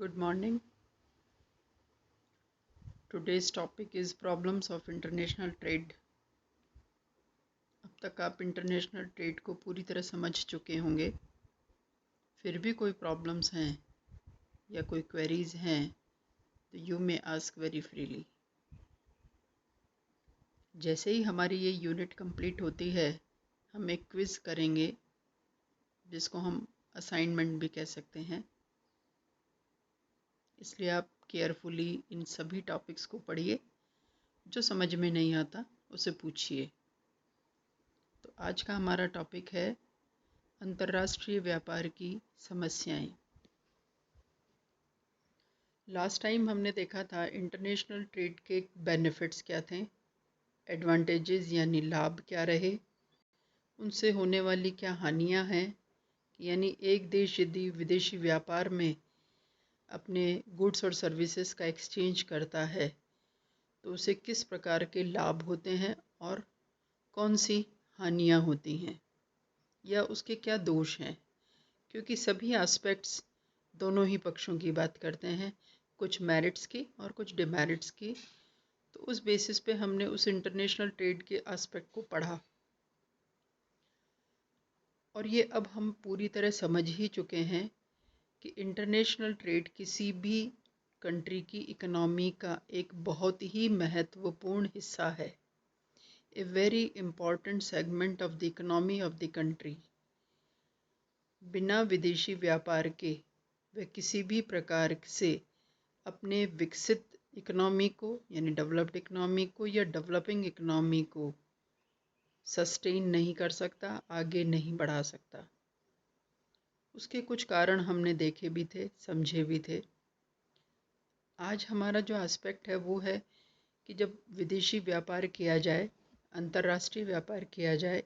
Good morning. Today's topic is problems of international trade. अब तक आप इंटरनेशनल ट्रेड को पूरी तरह समझ चुके होंगे। फिर भी कोई प्रॉब्लम्स हैं या कोई क्वेरीज हैं तो you may ask very freely. जैसे ही हमारी ये यूनिट कंप्लीट होती है हम एक क्विज़ करेंगे जिसको हम असाइनमेंट भी कह सकते हैं। इसलिए आप केयरफुली इन सभी टॉपिक्स को पढ़िए, जो समझ में नहीं आता उसे पूछिए। तो आज का हमारा टॉपिक है अंतर्राष्ट्रीय व्यापार की समस्याएं। लास्ट टाइम हमने देखा था इंटरनेशनल ट्रेड के बेनिफिट्स क्या थे, एडवांटेजेस यानी लाभ क्या रहे, उनसे होने वाली क्या हानियां हैं। यानी एक देश यदि विदेशी व्यापार में अपने गुड्स और सर्विसेज का एक्सचेंज करता है तो उसे किस प्रकार के लाभ होते हैं और कौन सी हानियां होती हैं या उसके क्या दोष हैं, क्योंकि सभी एस्पेक्ट्स दोनों ही पक्षों की बात करते हैं, कुछ मेरिट्स की और कुछ डिमेरिट्स की। तो उस बेसिस पे हमने उस इंटरनेशनल ट्रेड के एस्पेक्ट को पढ़ा और ये अब हम पूरी तरह समझ ही चुके हैं कि इंटरनेशनल ट्रेड किसी भी कंट्री की इकोनॉमी का एक बहुत ही महत्वपूर्ण हिस्सा है, a very important segment of the economy of the country. बिना विदेशी व्यापार के वे किसी भी प्रकार से अपने विकसित इकोनॉमी को यानी डेवलप्ड इकोनॉमी को या डेवलपिंग इकोनॉमी को सस्टेन नहीं कर सकता, आगे नहीं बढ़ा सकता। उसके कुछ कारण हमने देखे भी थे, समझे भी थे। आज हमारा जो एस्पेक्ट है वो है कि जब विदेशी व्यापार किया जाए, अंतर्राष्ट्रीय व्यापार किया जाए,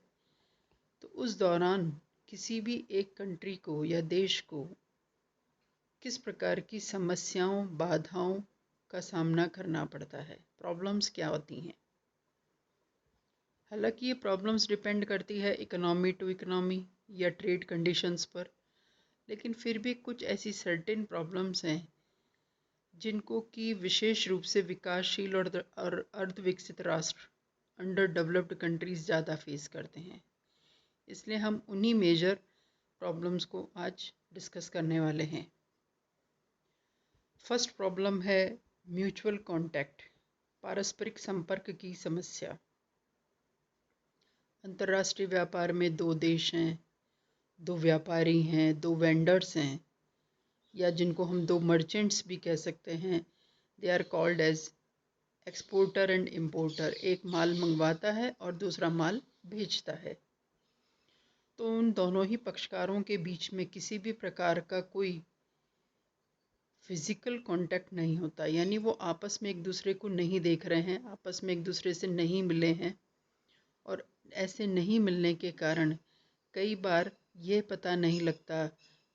तो उस दौरान किसी भी एक कंट्री को या देश को किस प्रकार की समस्याओं, बाधाओं का सामना करना पड़ता है, प्रॉब्लम्स क्या होती हैं। हालांकि ये प्रॉब्लम्स डिपेंड करती है इकोनॉमी टू इकोनॉमी या ट्रेड कंडीशंस पर, लेकिन फिर भी कुछ ऐसी सर्टेन प्रॉब्लम्स हैं जिनको कि विशेष रूप से विकासशील और अर्धविकसित राष्ट्र, अंडर डेवलप्ड कंट्रीज ज़्यादा फेस करते हैं। इसलिए हम उन्हीं मेजर प्रॉब्लम्स को आज डिस्कस करने वाले हैं। फर्स्ट प्रॉब्लम है म्यूचुअल कॉन्टैक्ट, पारस्परिक संपर्क की समस्या। अंतर्राष्ट्रीय व्यापार में दो देश हैं, दो व्यापारी हैं, दो वेंडर्स हैं, या जिनको हम दो मर्चेंट्स भी कह सकते हैं। They are called as exporter and importer. एक माल मंगवाता है और दूसरा माल भेजता है। तो उन दोनों ही पक्षकारों के बीच में किसी भी प्रकार का कोई फिजिकल कांटेक्ट नहीं होता, यानी वो आपस में एक दूसरे को नहीं देख रहे हैं, आपस में एक दूसरे से नहीं मिले हैं। और ऐसे नहीं मिलने के कारण कई बार ये पता नहीं लगता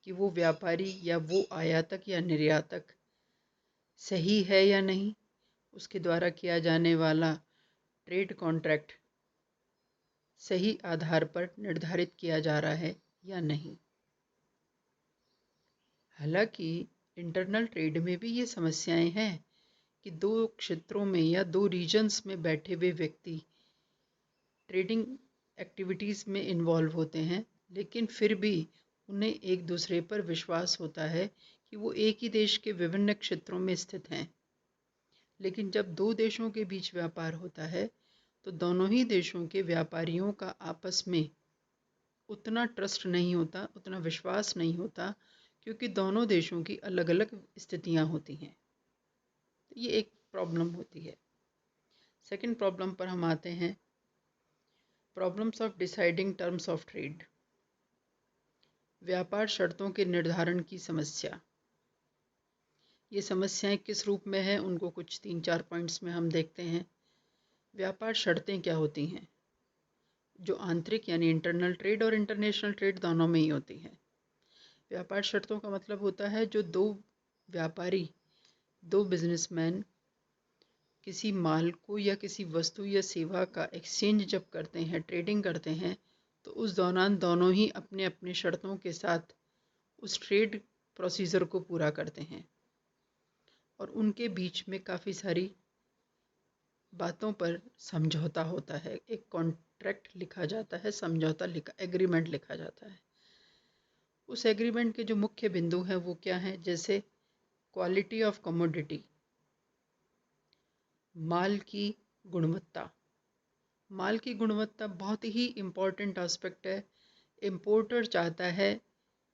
कि वो व्यापारी या वो आयातक या निर्यातक सही है या नहीं, उसके द्वारा किया जाने वाला ट्रेड कॉन्ट्रैक्ट सही आधार पर निर्धारित किया जा रहा है या नहीं। हालांकि इंटरनल ट्रेड में भी ये समस्याएं हैं कि दो क्षेत्रों में या दो रीजन्स में बैठे हुए व्यक्ति ट्रेडिंग एक्टिविटीज़ में इन्वॉल्व होते हैं, लेकिन फिर भी उन्हें एक दूसरे पर विश्वास होता है कि वो एक ही देश के विभिन्न क्षेत्रों में स्थित हैं। लेकिन जब दो देशों के बीच व्यापार होता है तो दोनों ही देशों के व्यापारियों का आपस में उतना ट्रस्ट नहीं होता, उतना विश्वास नहीं होता, क्योंकि दोनों देशों की अलग अलग स्थितियां होती हैं। तो ये एक प्रॉब्लम होती है। सेकंड प्रॉब्लम पर हम आते हैं, problems of deciding terms of trade, व्यापार शर्तों के निर्धारण की समस्या। ये समस्याएं किस रूप में है, उनको कुछ 3-4 पॉइंट्स में हम देखते हैं। व्यापार शर्तें क्या होती हैं, जो आंतरिक यानी इंटरनल ट्रेड और इंटरनेशनल ट्रेड दोनों में ही होती हैं। व्यापार शर्तों का मतलब होता है जो दो व्यापारी, दो बिजनेसमैन किसी माल को या किसी वस्तु या सेवा का एक्सचेंज जब करते हैं, ट्रेडिंग करते हैं, तो उस दौरान दोनों ही अपने अपने शर्तों के साथ उस ट्रेड प्रोसीजर को पूरा करते हैं। और उनके बीच में काफ़ी सारी बातों पर समझौता होता है, एक कॉन्ट्रैक्ट लिखा जाता है, समझौता लिखा, एग्रीमेंट लिखा जाता है। उस एग्रीमेंट के जो मुख्य बिंदु हैं वो क्या हैं? जैसे क्वालिटी ऑफ कमोडिटी, माल की गुणवत्ता। माल की गुणवत्ता बहुत ही इम्पॉर्टेंट एस्पेक्ट है। इम्पोर्टर चाहता है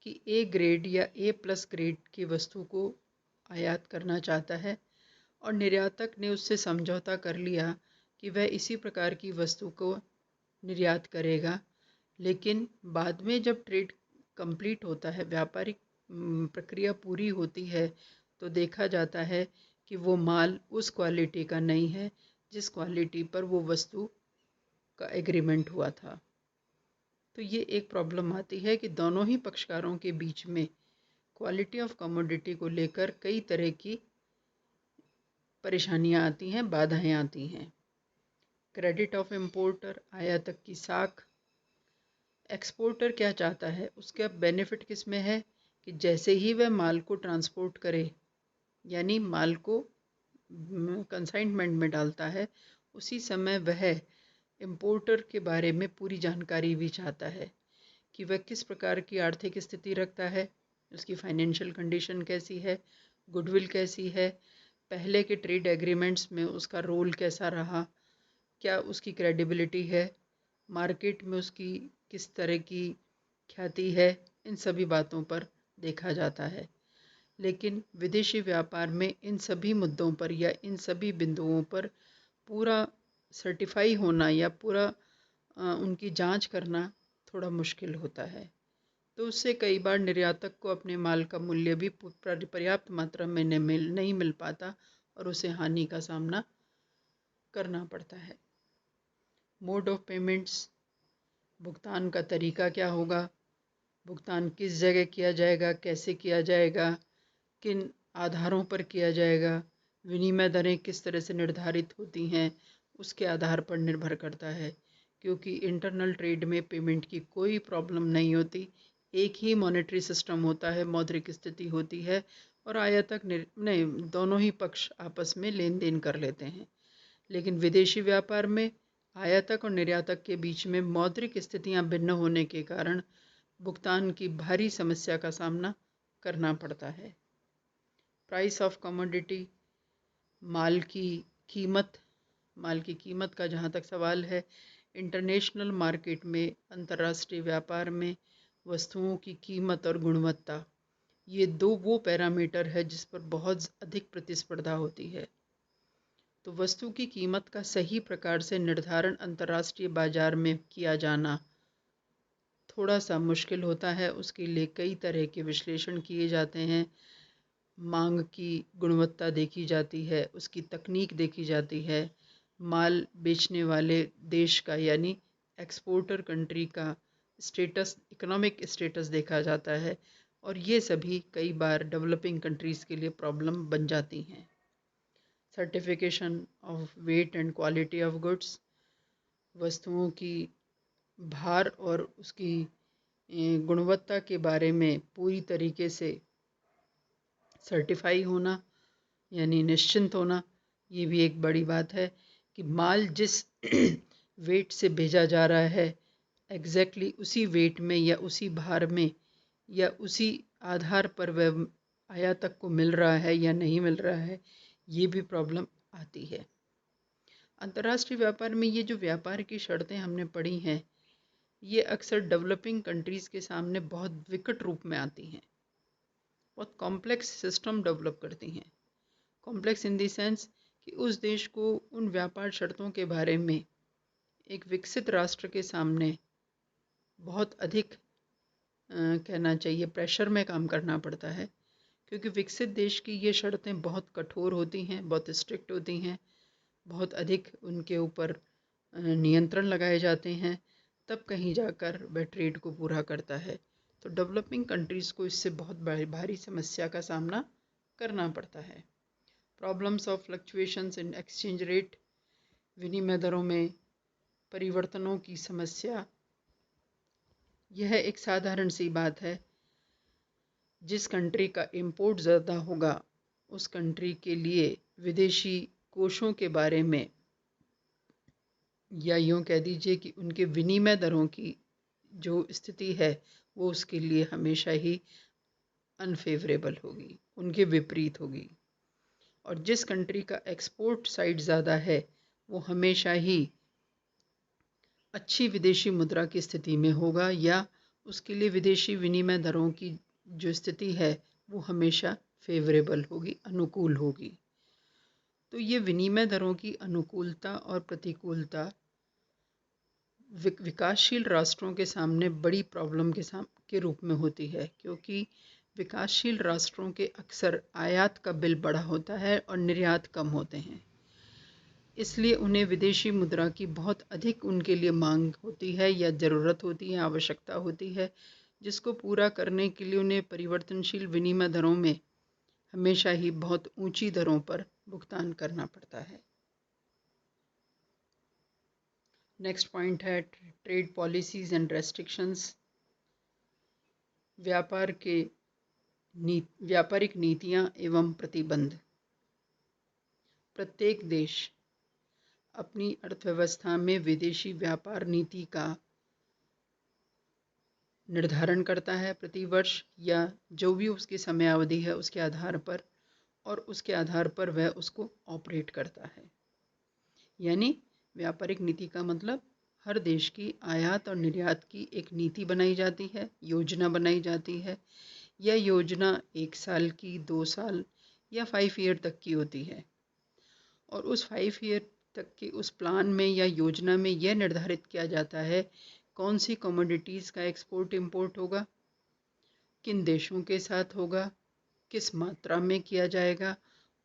कि ए ग्रेड या ए प्लस ग्रेड की वस्तु को आयात करना चाहता है और निर्यातक ने उससे समझौता कर लिया कि वह इसी प्रकार की वस्तु को निर्यात करेगा। लेकिन बाद में जब ट्रेड कंप्लीट होता है, व्यापारिक प्रक्रिया पूरी होती है, तो देखा जाता है कि वो माल उस क्वालिटी का नहीं है जिस क्वालिटी पर वो वस्तु का एग्रीमेंट हुआ था। तो ये एक प्रॉब्लम आती है कि दोनों ही पक्षकारों के बीच में क्वालिटी ऑफ कमोडिटी को लेकर कई तरह की परेशानियां आती हैं, बाधाएं आती हैं। क्रेडिट ऑफ इम्पोर्टर, आयातक की साख। एक्सपोर्टर क्या चाहता है, उसका बेनिफिट किस में है कि जैसे ही वह माल को ट्रांसपोर्ट करे, यानी माल को कंसाइनमेंट में डालता है, उसी समय वह इम्पोर्टर के बारे में पूरी जानकारी भी चाहता है कि वह किस प्रकार की आर्थिक स्थिति रखता है, उसकी फाइनेंशियल कंडीशन कैसी है, गुडविल कैसी है, पहले के ट्रेड एग्रीमेंट्स में उसका रोल कैसा रहा, क्या उसकी क्रेडिबिलिटी है, मार्केट में उसकी किस तरह की ख्याति है, इन सभी बातों पर देखा जाता है। लेकिन विदेशी व्यापार में इन सभी मुद्दों पर या इन सभी बिंदुओं पर पूरा सर्टिफाई होना या पूरा उनकी जांच करना थोड़ा मुश्किल होता है। तो उससे कई बार निर्यातक को अपने माल का मूल्य भी पर्याप्त मात्रा में नहीं मिल पाता और उसे हानि का सामना करना पड़ता है। मोड ऑफ पेमेंट्स, भुगतान का तरीका क्या होगा, भुगतान किस जगह किया जाएगा, कैसे किया जाएगा, किन आधारों पर किया जाएगा, विनिमय दरें किस तरह से निर्धारित होती हैं, उसके आधार पर निर्भर करता है। क्योंकि इंटरनल ट्रेड में पेमेंट की कोई प्रॉब्लम नहीं होती, एक ही मॉनेटरी सिस्टम होता है, मौद्रिक स्थिति होती है और आयातक नहीं, दोनों ही पक्ष आपस में लेन देन कर लेते हैं। लेकिन विदेशी व्यापार में आयातक और निर्यातक के बीच में मौद्रिक स्थितियां भिन्न होने के कारण भुगतान की भारी समस्या का सामना करना पड़ता है। प्राइस ऑफ कमोडिटी, माल की कीमत। माल की कीमत का जहाँ तक सवाल है, इंटरनेशनल मार्केट में, अंतर्राष्ट्रीय व्यापार में वस्तुओं की कीमत और गुणवत्ता, ये दो वो पैरामीटर है जिस पर बहुत अधिक प्रतिस्पर्धा होती है। तो वस्तु की कीमत का सही प्रकार से निर्धारण अंतर्राष्ट्रीय बाजार में किया जाना थोड़ा सा मुश्किल होता है। उसके लिए कई तरह के विश्लेषण किए जाते हैं, मांग की गुणवत्ता देखी जाती है, उसकी तकनीक देखी जाती है, माल बेचने वाले देश का यानी एक्सपोर्टर कंट्री का स्टेटस, इकोनॉमिक स्टेटस देखा जाता है और ये सभी कई बार डेवलपिंग कंट्रीज़ के लिए प्रॉब्लम बन जाती हैं। Certification of weight and quality of goods, वस्तुओं की भार और उसकी गुणवत्ता के बारे में पूरी तरीके से सर्टिफाई होना यानी निश्चिंत होना, ये भी एक बड़ी बात है कि माल जिस वेट से भेजा जा रहा है एग्जैक्टली उसी वेट में या उसी भार में या उसी आधार पर वह आयातक को मिल रहा है या नहीं मिल रहा है, ये भी प्रॉब्लम आती है। अंतर्राष्ट्रीय व्यापार में ये जो व्यापार की शर्तें हमने पढ़ी हैं, ये अक्सर डेवलपिंग कंट्रीज़ के सामने बहुत विकट रूप में आती हैं, बहुत कॉम्प्लेक्स सिस्टम डेवलप करती हैं। कॉम्प्लेक्स इन दी सेंस कि उस देश को उन व्यापार शर्तों के बारे में एक विकसित राष्ट्र के सामने बहुत अधिक कहना चाहिए प्रेशर में काम करना पड़ता है, क्योंकि विकसित देश की ये शर्तें बहुत कठोर होती हैं, बहुत स्ट्रिक्ट होती हैं, बहुत अधिक उनके ऊपर नियंत्रण लगाए जाते हैं, तब कहीं जाकर वह ट्रेड को पूरा करता है। तो डेवलपिंग कंट्रीज़ को इससे बहुत भारी समस्या का सामना करना पड़ता है। Problems of fluctuations in exchange rate, विनिमय दरों में परिवर्तनों की समस्या, यह एक साधारण सी बात है। जिस कंट्री का इंपोर्ट ज़्यादा होगा उस कंट्री के लिए विदेशी कोषों के बारे में, या यूँ कह दीजिए कि उनके विनिमय दरों की जो स्थिति है वो उसके लिए हमेशा ही अनफेवरेबल होगी, उनके विपरीत होगी। और जिस कंट्री का एक्सपोर्ट साइड ज़्यादा है वो हमेशा ही अच्छी विदेशी मुद्रा की स्थिति में होगा, या उसके लिए विदेशी विनिमय दरों की जो स्थिति है वो हमेशा फेवरेबल होगी, अनुकूल होगी। तो ये विनिमय दरों की अनुकूलता और प्रतिकूलता विकासशील राष्ट्रों के सामने बड़ी प्रॉब्लम के रूप में होती है, क्योंकि विकासशील राष्ट्रों के अक्सर आयात का बिल बड़ा होता है और निर्यात कम होते हैं। इसलिए उन्हें विदेशी मुद्रा की बहुत अधिक उनके लिए मांग होती है या ज़रूरत होती है, आवश्यकता होती है, जिसको पूरा करने के लिए उन्हें परिवर्तनशील विनिमय दरों में हमेशा ही बहुत ऊंची दरों पर भुगतान करना पड़ता है। नेक्स्ट पॉइंट है ट्रेड पॉलिसीज एंड रेस्ट्रिक्शंस। व्यापारिक नीतियां एवं प्रतिबंध। प्रत्येक देश अपनी अर्थव्यवस्था में विदेशी व्यापार नीति का निर्धारण करता है प्रतिवर्ष, या जो भी उसकी समयावधि है उसके आधार पर, और उसके आधार पर वह उसको ऑपरेट करता है। यानी व्यापारिक नीति का मतलब हर देश की आयात और निर्यात की एक नीति बनाई जाती है, योजना बनाई जाती है। यह योजना 1 साल की, 2 साल या 5 ईयर तक की होती है, और उस 5 ईयर तक के उस प्लान में या योजना में यह निर्धारित किया जाता है कौन सी कमोडिटीज़ का एक्सपोर्ट इंपोर्ट होगा, किन देशों के साथ होगा, किस मात्रा में किया जाएगा,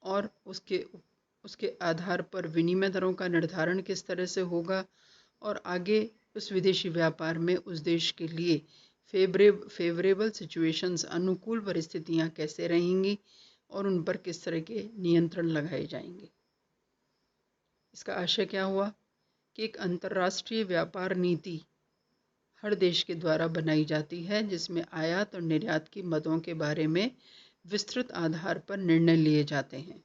और उसके आधार पर विनिमय दरों का निर्धारण किस तरह से होगा, और आगे उस विदेशी व्यापार में उस देश के लिए फेवरेबल सिचुएशंस, अनुकूल परिस्थितियां कैसे रहेंगी और उन पर किस तरह के नियंत्रण लगाए जाएंगे। इसका आशय क्या हुआ कि एक अंतर्राष्ट्रीय व्यापार नीति हर देश के द्वारा बनाई जाती है, जिसमें आयात और निर्यात की मदों के बारे में विस्तृत आधार पर निर्णय लिए जाते हैं।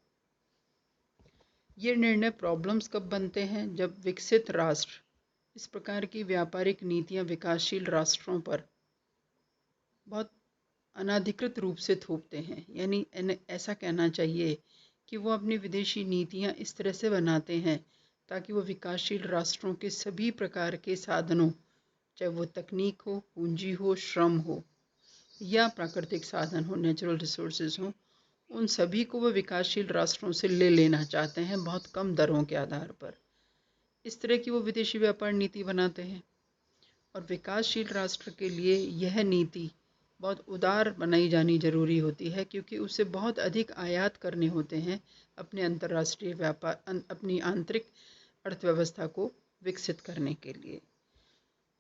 ये निर्णय प्रॉब्लम्स कब बनते हैं? जब विकसित राष्ट्र इस प्रकार की व्यापारिक नीतियां विकासशील राष्ट्रों पर बहुत अनाधिकृत रूप से थोपते हैं। यानी ऐसा कहना चाहिए कि वो अपनी विदेशी नीतियां इस तरह से बनाते हैं ताकि वो विकासशील राष्ट्रों के सभी प्रकार के साधनों, चाहे वो तकनीक हो, पूंजी हो, श्रम हो, या प्राकृतिक साधन हो, नेचुरल रिसोर्सेज हो, उन सभी को वो विकासशील राष्ट्रों से ले लेना चाहते हैं बहुत कम दरों के आधार पर। इस तरह की वो विदेशी व्यापार नीति बनाते हैं, और विकासशील राष्ट्र के लिए यह नीति बहुत उदार बनाई जानी जरूरी होती है, क्योंकि उसे बहुत अधिक आयात करने होते हैं अपने अंतर्राष्ट्रीय व्यापार, अपनी आंतरिक अर्थव्यवस्था को विकसित करने के लिए।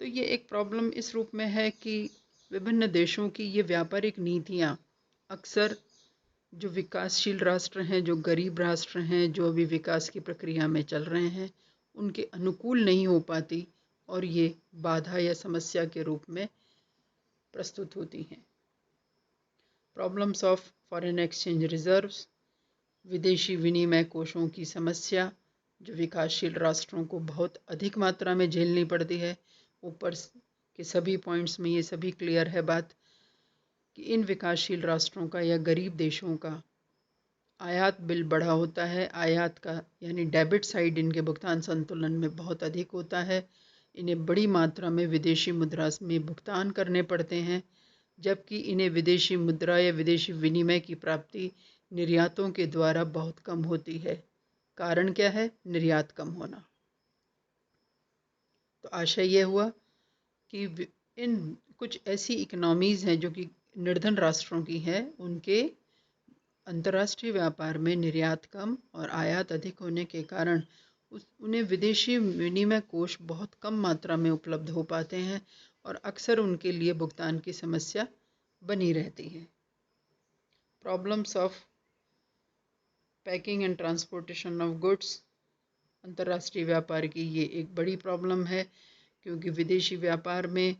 तो ये एक प्रॉब्लम इस रूप में है कि विभिन्न देशों की ये व्यापारिक नीतियाँ अक्सर जो विकासशील राष्ट्र हैं, जो गरीब राष्ट्र हैं, जो अभी विकास की प्रक्रिया में चल रहे हैं, उनके अनुकूल नहीं हो पाती, और ये बाधा या समस्या के रूप में प्रस्तुत होती हैं। Problems of foreign exchange reserves. विदेशी विनिमय कोषों की समस्या जो विकासशील राष्ट्रों को बहुत अधिक मात्रा में झेलनी पड़ती है। ऊपर के सभी पॉइंट्स में ये सभी क्लियर है बात कि इन विकासशील राष्ट्रों का या गरीब देशों का आयात बिल बड़ा होता है। आयात का यानी डेबिट साइड इनके भुगतान संतुलन में बहुत अधिक होता है। इन्हें बड़ी मात्रा में विदेशी मुद्रा में भुगतान करने पड़ते हैं, जबकि इन्हें विदेशी मुद्रा या विदेशी विनिमय की प्राप्ति निर्यातों के द्वारा बहुत कम होती है। कारण क्या है? निर्यात कम होना। तो आशय यह हुआ कि इन कुछ ऐसी इकोनॉमीज़ हैं जो कि निर्धन राष्ट्रों की हैं, उनके अंतर्राष्ट्रीय व्यापार में निर्यात कम और आयात अधिक होने के कारण उन्हें विदेशी विनिमय कोष बहुत कम मात्रा में उपलब्ध हो पाते हैं, और अक्सर उनके लिए भुगतान की समस्या बनी रहती है। Problems of packing and transportation of goods. अंतर्राष्ट्रीय व्यापार की ये एक बड़ी प्रॉब्लम है, क्योंकि विदेशी व्यापार में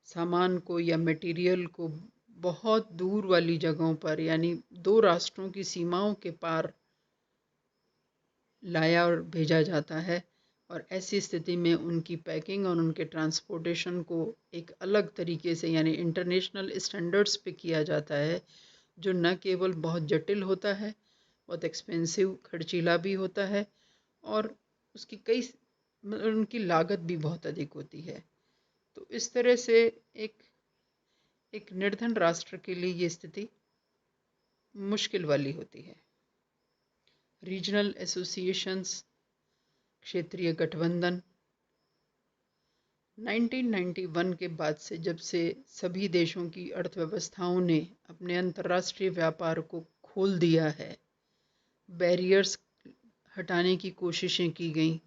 सामान को या मटेरियल को बहुत दूर वाली जगहों पर, यानी दो राष्ट्रों की सीमाओं के पार लाया और भेजा जाता है। और ऐसी स्थिति में उनकी पैकिंग और उनके ट्रांसपोर्टेशन को एक अलग तरीके से, यानी इंटरनेशनल स्टैंडर्ड्स पे किया जाता है, जो न केवल बहुत जटिल होता है, बहुत एक्सपेंसिव, खर्चीला भी होता है, और उसकी उनकी लागत भी बहुत अधिक होती है। तो इस तरह से एक निर्धन राष्ट्र के लिए ये स्थिति मुश्किल वाली होती है। रीजनल एसोसिएशंस, क्षेत्रीय गठबंधन, 1991 के बाद से, जब से सभी देशों की अर्थव्यवस्थाओं ने अपने अंतर्राष्ट्रीय व्यापार को खोल दिया है, बैरियर्स हटाने की कोशिशें की गई,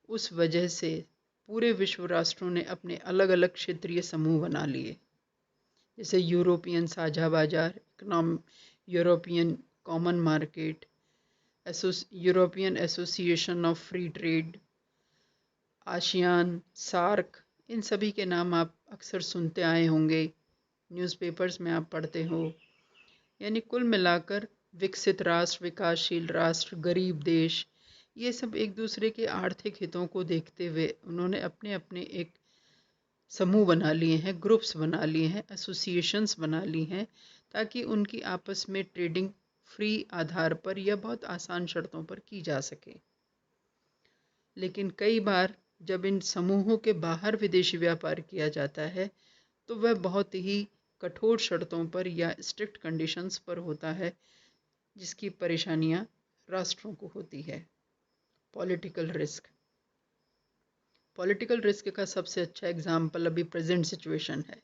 उस वजह से पूरे विश्व राष्ट्रों ने अपने अलग अलग क्षेत्रीय समूह बना लिए, जैसे यूरोपियन साझा बाजार, European common market, European association of free trade, ASEAN, SAARC. इन सभी के नाम आप अक्सर सुनते आए होंगे, न्यूज़पेपर्स में आप पढ़ते हो। यानी कुल मिलाकर विकसित राष्ट्र, विकासशील राष्ट्र, गरीब देश, ये सब एक दूसरे के आर्थिक हितों को देखते हुए उन्होंने अपने अपने एक समूह बना लिए हैं, ग्रुप्स बना लिए हैं, एसोसिएशंस बना ली हैं, ताकि उनकी आपस में ट्रेडिंग फ्री आधार पर या बहुत आसान शर्तों पर की जा सके। लेकिन कई बार जब इन समूहों के बाहर विदेशी व्यापार किया जाता है, तो वह बहुत ही कठोर शर्तों पर या स्ट्रिक्ट कंडीशंस पर होता है, जिसकी परेशानियां राष्ट्रों को होती है। पॉलिटिकल रिस्क का सबसे अच्छा एग्जाम्पल अभी प्रेजेंट सिचुएशन है।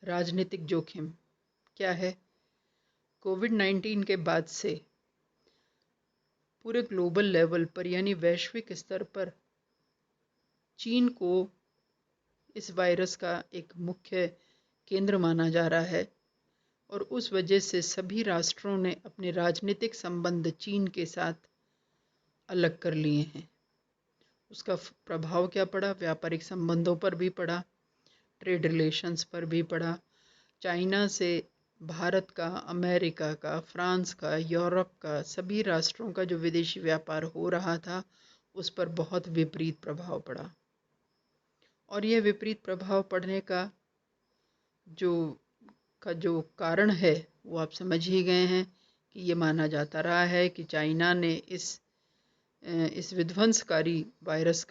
राजनीतिक जोखिम क्या है? कोविड-19 के बाद से पूरे ग्लोबल लेवल पर, यानी वैश्विक स्तर पर, चीन को इस वायरस का एक मुख्य केंद्र माना जा रहा है, और उस वजह से सभी राष्ट्रों ने अपने राजनीतिक संबंध चीन के साथ अलग कर लिए हैं। उसका प्रभाव क्या पड़ा? व्यापारिक संबंधों पर भी पड़ा, ट्रेड रिलेशंस पर भी पड़ा। चाइना से भारत का, अमेरिका का, फ्रांस का, यूरोप का, सभी राष्ट्रों का जो विदेशी व्यापार हो रहा था, उस पर बहुत विपरीत प्रभाव पड़ा। और यह विपरीत प्रभाव पड़ने का जो कारण है वो आप समझ ही गए हैं, कि ये माना जाता रहा है कि चाइना ने इस विध्वंसकारी वायरस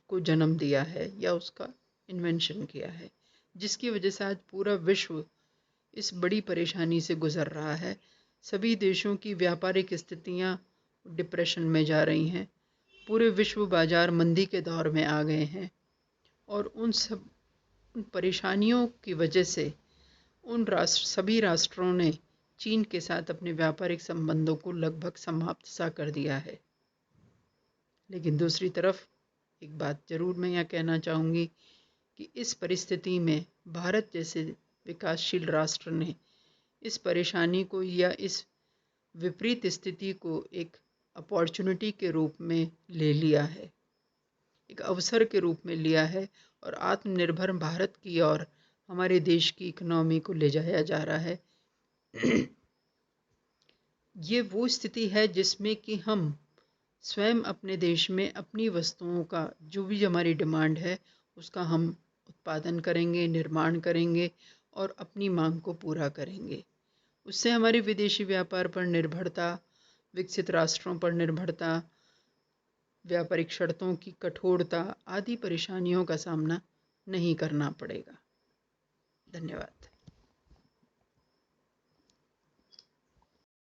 को जन्म दिया है या उसका इन्वेंशन किया है, जिसकी वजह से आज पूरा विश्व इस बड़ी परेशानी से गुजर रहा है। सभी देशों की व्यापारिक स्थितियां डिप्रेशन में जा रही हैं, पूरे विश्व बाजार मंदी के दौर में आ गए हैं, और उन परेशानियों की वजह से सभी राष्ट्रों ने चीन के साथ अपने व्यापारिक संबंधों को लगभग समाप्त सा कर दिया है। लेकिन दूसरी तरफ एक बात जरूर मैं यहाँ कहना चाहूँगी कि इस परिस्थिति में भारत जैसे विकासशील राष्ट्र ने इस परेशानी को या इस विपरीत स्थिति को एक अपॉर्चुनिटी के रूप में ले लिया है, एक अवसर के रूप में लिया है, और आत्मनिर्भर भारत की ओर हमारे देश की इकोनॉमी को ले जाया जा रहा है। ये वो स्थिति है जिसमें कि हम स्वयं अपने देश में अपनी वस्तुओं का जो भी हमारी डिमांड है उसका हम उत्पादन करेंगे, निर्माण करेंगे और अपनी मांग को पूरा करेंगे। उससे हमारे विदेशी व्यापार पर निर्भरता, विकसित राष्ट्रों पर निर्भरता, व्यापारिक शर्तों की कठोरता आदि परेशानियों का सामना नहीं करना पड़ेगा। धन्यवाद।